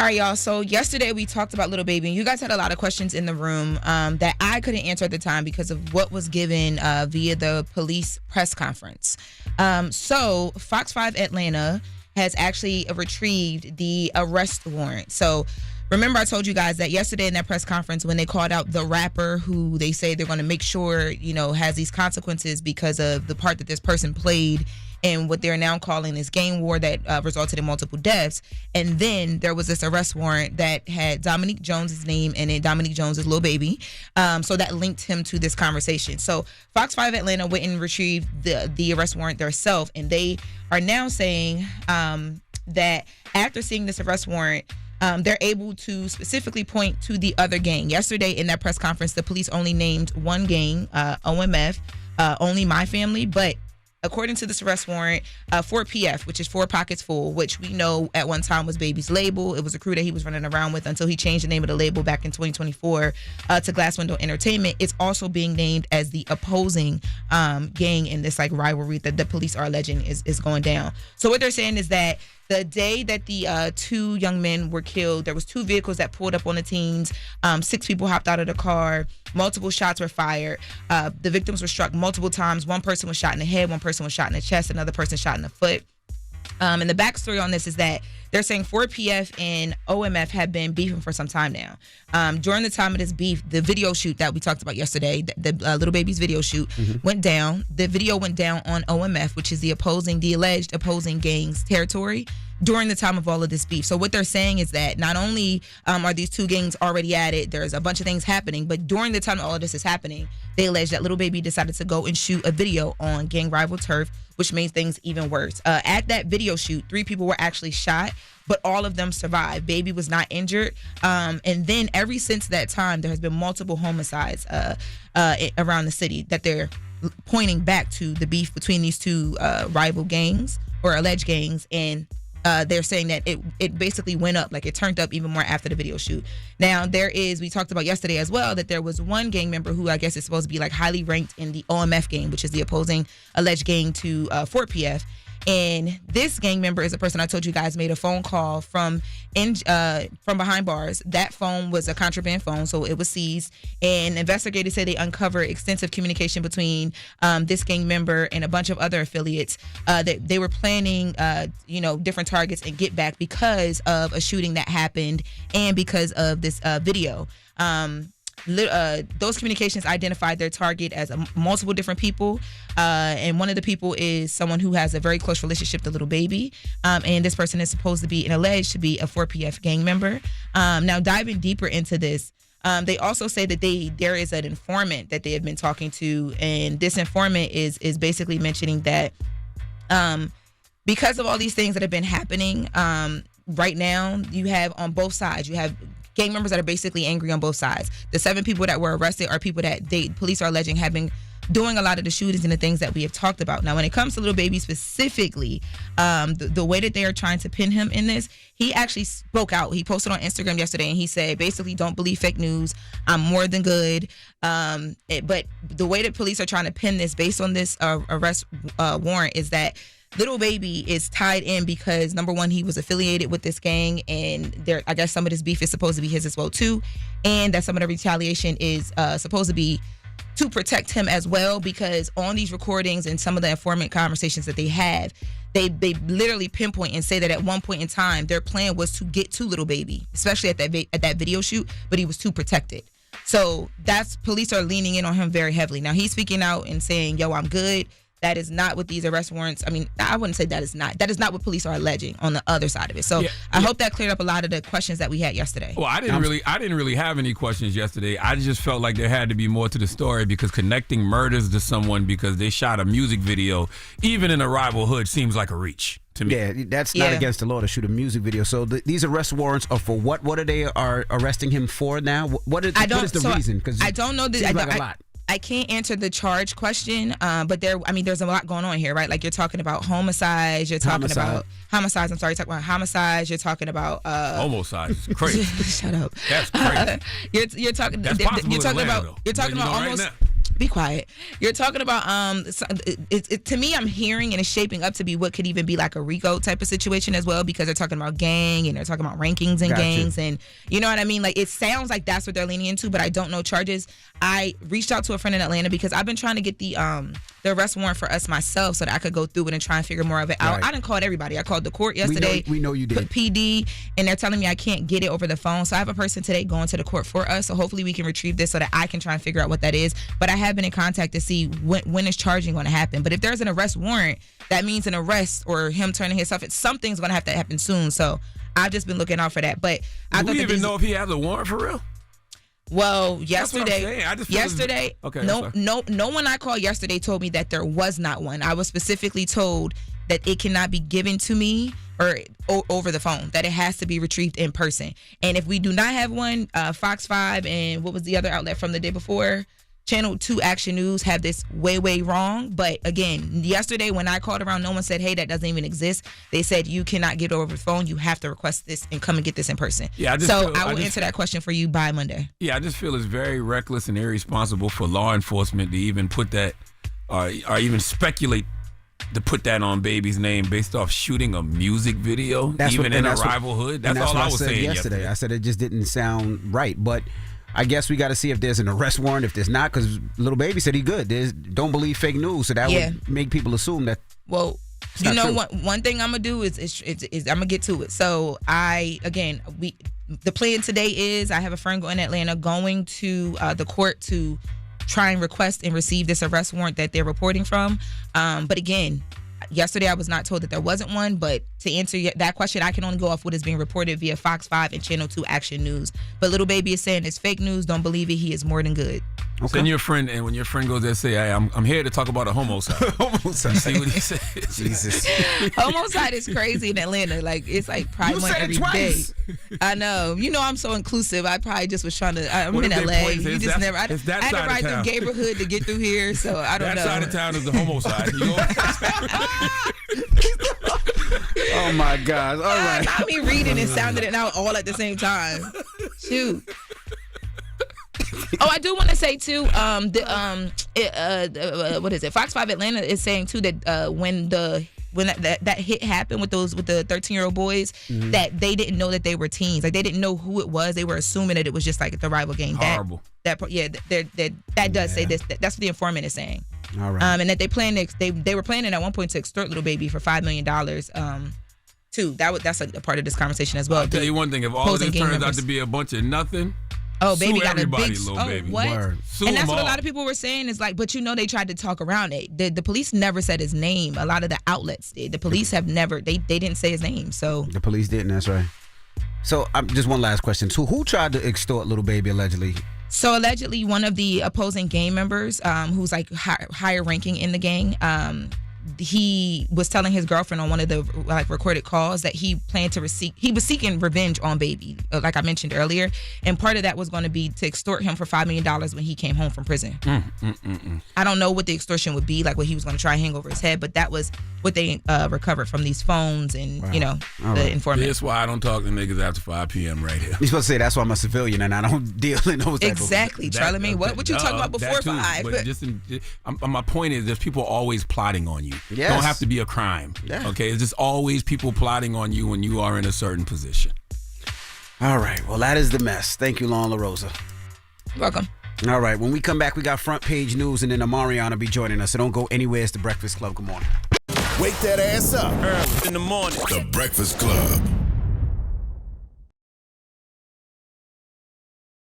All right, y'all. So yesterday we talked about Lil Baby, and you guys had a lot of questions in the room that I couldn't answer at the time because of what was given via the police press conference. So Fox 5 Atlanta has actually retrieved the arrest warrant. So remember I told you guys that yesterday in that press conference when they called out the rapper who they say they're going to make sure, has these consequences because of the part that this person played in what they're now calling this gang war that resulted in multiple deaths. And then there was this arrest warrant that had Dominique Jones' name in it. Dominique Jones is Lil Baby. So that linked him to this conversation. So Fox 5 Atlanta went and retrieved the arrest warrant themselves. And they are now saying that after seeing this arrest warrant, they're able to specifically point to the other gang. Yesterday in that press conference, the police only named one gang, OMF, only My Family, but according to this arrest warrant, 4PF, which is Four Pockets Full, which we know at one time was Baby's label. It was a crew that he was running around with until he changed the name of the label back in 2024 to Glass Window Entertainment. It's also being named as the opposing gang in this rivalry that the police are alleging is going down. So what they're saying is that the day that the two young men were killed, there was two vehicles that pulled up on the teens. 6 people hopped out of the car. Multiple shots were fired. The victims were struck multiple times. One person was shot in the head. One person was shot in the chest. Another person shot in the foot. And the backstory on this is that they're saying 4PF and OMF have been beefing for some time now. During the time of this beef, the video shoot that we talked about yesterday, the Lil Baby's video shoot, went down. The video went down on OMF, which is the alleged opposing gang's territory during the time of all of this beef. So what they're saying is that not only are these two gangs already at it, there's a bunch of things happening, but during the time all of this is happening, they allege that Lil Baby decided to go and shoot a video on gang rival turf, which made things even worse. At that video shoot, 3 people were actually shot, but all of them survived. Baby was not injured. And then ever since that time, there has been multiple homicides around the city that they're pointing back to the beef between these two rival gangs or alleged gangs. And they're saying that it basically went up, it turned up even more after the video shoot. Now, we talked about yesterday as well, that there was one gang member who I guess is supposed to be highly ranked in the OMF gang, which is the opposing alleged gang to 4PF. And this gang member is a person I told you guys made a phone call from behind bars. That phone was a contraband phone, so it was seized. And investigators say they uncovered extensive communication between this gang member and a bunch of other affiliates. That they were planning, different targets and get back because of a shooting that happened and because of this video. Those communications identified their target as multiple different people, and one of the people is someone who has a very close relationship to Lil Baby, and this person is supposed to be and alleged to be a 4PF gang member. Now, diving deeper into this, they also say that there is an informant that they have been talking to, and this informant is basically mentioning that because of all these things that have been happening right now, you have on both sides, you have gang members that are basically angry on both sides. The 7 people that were arrested are people that police are alleging have been doing a lot of the shootings and the things that we have talked about. Now, when it comes to Lil Baby specifically, the way that they are trying to pin him in this, he actually spoke out. He posted on Instagram yesterday and he said, basically, don't believe fake news. I'm more than good. But the way that police are trying to pin this based on this arrest warrant is that Lil Baby is tied in because, number one, he was affiliated with this gang, and I guess some of this beef is supposed to be his as well too, and that some of the retaliation is supposed to be to protect him as well, because on these recordings and some of the informant conversations that they have, they literally pinpoint and say that at one point in time their plan was to get to Lil Baby, especially at that video shoot, but he was too protected. So police are leaning in on him very heavily. Now he's speaking out and saying, "Yo, I'm good." That is not what these arrest warrants. I mean, I wouldn't say that is not. That is not what police are alleging on the other side of it. So I hope that cleared up a lot of the questions that we had yesterday. Well, I didn't really have any questions yesterday. I just felt like there had to be more to the story, because connecting murders to someone because they shot a music video, even in a rival hood, seems like a reach to me. Yeah, that's not against the law to shoot a music video. So these arrest warrants are for what? What are they arresting him for now? What is the reason? Because I don't know. Seems like a lot. I can't answer the charge question, but there's a lot going on here, right? Like, you're talking about homicides, you're talking about homicides. I'm sorry, you're talking about homicides. You're talking about homicides. Crazy. Shut up. That's crazy. You're talking. You're talking about almost. be quiet. You're talking about to me, I'm hearing and it's shaping up to be what could even be like a RICO type of situation as well, because they're talking about gang and they're talking about rankings and gangs, and you know what I mean. Like it sounds like that's what they're leaning into, but I don't know charges. I reached out to a friend in Atlanta because I've been trying to get the arrest warrant for us myself so that I could go through it and try and figure more of it out. I didn't call everybody. I called the court yesterday. We know you did. Put PD, and they're telling me I can't get it over the phone. So I have a person today going to the court for us. So hopefully we can retrieve this so that I can try and figure out what that is. But I have been in contact to see when is charging going to happen. But if there's an arrest warrant, that means an arrest or him turning himself. Something's going to have to happen soon. So I've just been looking out for that. But I do we even know if he has a warrant for real? Well, yesterday, no one I called yesterday told me that there was not one. I was specifically told that it cannot be given to me or over the phone, that it has to be retrieved in person. And if we do not have one, Fox 5 and what was the other outlet from the day before? Channel 2 Action News have this way wrong. But again, yesterday when I called around, no one said, hey, that doesn't even exist. They said you cannot get it over the phone. You have to request this and come and get this in person. I will answer that question for you by Monday. Yeah, I just feel it's very reckless and irresponsible for law enforcement to even put that or even speculate to put that on baby's name based off shooting a music video, even in a rival hood. That's all I was saying yesterday. I said it just didn't sound right. But I guess we got to see if there's an arrest warrant. If there's not, because little baby said he good. Don't believe fake news, so that would make people assume that. Well, you know what? One thing I'm gonna do is I'm gonna get to it. So the plan today is I have a friend in Atlanta going to the court to try and request and receive this arrest warrant that they're reporting from. But again, yesterday I was not told that there wasn't one, but to answer that question, I can only go off what is being reported via Fox 5 and Channel 2 Action News. But little baby is saying it's fake news. Don't believe it. He is more than good. Okay. Send your friend, and when your friend goes there, say, hey, I'm here to talk about a homicide. Homicide. See what he says. Jesus. Homicide is crazy in Atlanta. Like, it's like Pride Month every day. I know. You know, I'm so inclusive. I probably just was trying to, I'm in LA. You just never, I had to ride through neighborhood to get through here, so I don't know. That side of town is the homicide. Oh my God. All right. Not me reading and sounding it out all at the same time. Shoot. Oh, I do want to say too. What is it? Fox 5 Atlanta is saying too that when that hit happened with the 13-year-old boys, that they didn't know that they were teens. Like they didn't know who it was. They were assuming that it was just like the rival gang. Horrible. That does say this. That's what the informant is saying. All right. And that they were planning at one point to extort little baby for $5 million. Too. That's a part of this conversation as well. I'll tell you one thing. If all of this turns out to be a bunch of nothing. Oh, baby got a big. Baby. What? And that's what a lot of people were saying is like, but you know, they tried to talk around it. The police never said his name. A lot of the outlets did. The police have never. They didn't say his name. So the police didn't. That's right. So just one last question. So who tried to extort little baby allegedly? So allegedly, one of the opposing gang members, who's like higher ranking in the gang, he was telling his girlfriend on one of the recorded calls that he planned to he was seeking revenge on baby, like I mentioned earlier, and part of that was going to be to extort him for $5 million when he came home from prison. I don't know what the extortion would be, like what he was going to try and hang over his head, but that was what they recovered from these phones and the informant. That's why I don't talk to niggas after 5 p.m. right here. You're supposed to say that's why I'm a civilian and I don't deal in those type exactly. Charlamagne, what you talking about before 5? But just my point is, there's people always plotting on you. Yes. Don't have to be a crime. Yeah. Okay, it's just always people plotting on you when you are in a certain position. All right. Well, that is the mess. Thank you, Lauren LaRosa. Welcome. All right. When we come back, we got front page news, and then Amariana will be joining us. So don't go anywhere. It's the Breakfast Club. Good morning. Wake that ass up early in the morning. The Breakfast Club.